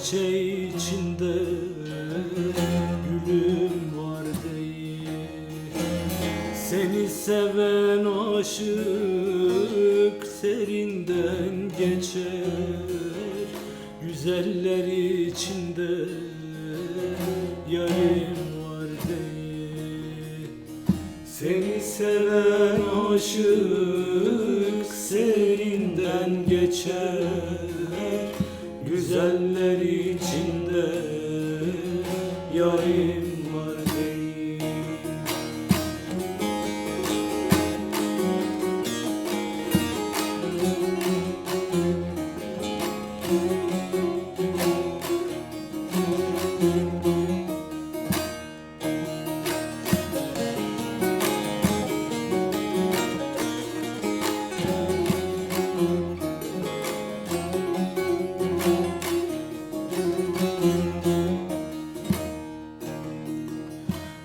bahçe içinde gülüm var değil. Seni seven aşık serinden geçer, güzeller içinde yarim var değil. Seni seven aşık serinden geçer, güzeller içinde yarim var değil.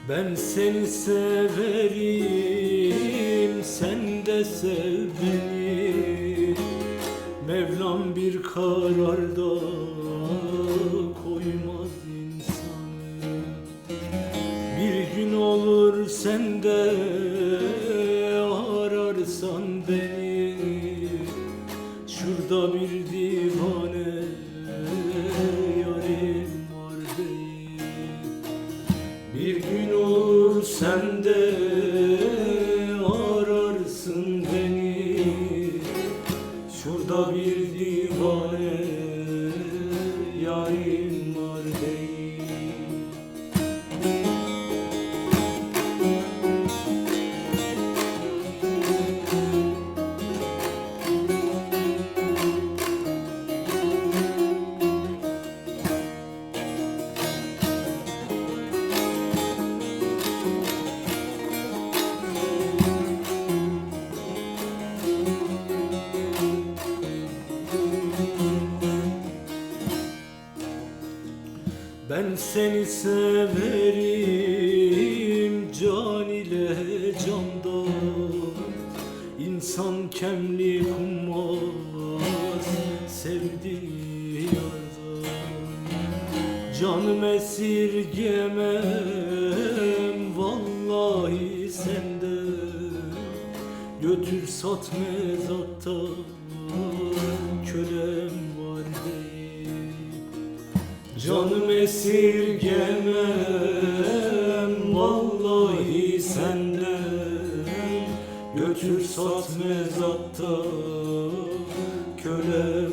Ben seni severim, sen de sev beni. Mevlam bir kararda koymaz insanı. Bir gün olur sen de ararsan beni. Şurada bir divane yarim var değil. Bir gün olur sen de ararsın beni. Şurada bir divane yarim var değil. Ben seni severim can ile candan. İnsan kemli ummaz sevdiği yardan. Canım esirgemem vallahi senden. Götür sat mezatta kölem var değil. Canım esirgemem vallahi senden. Götür sat mezatta kölem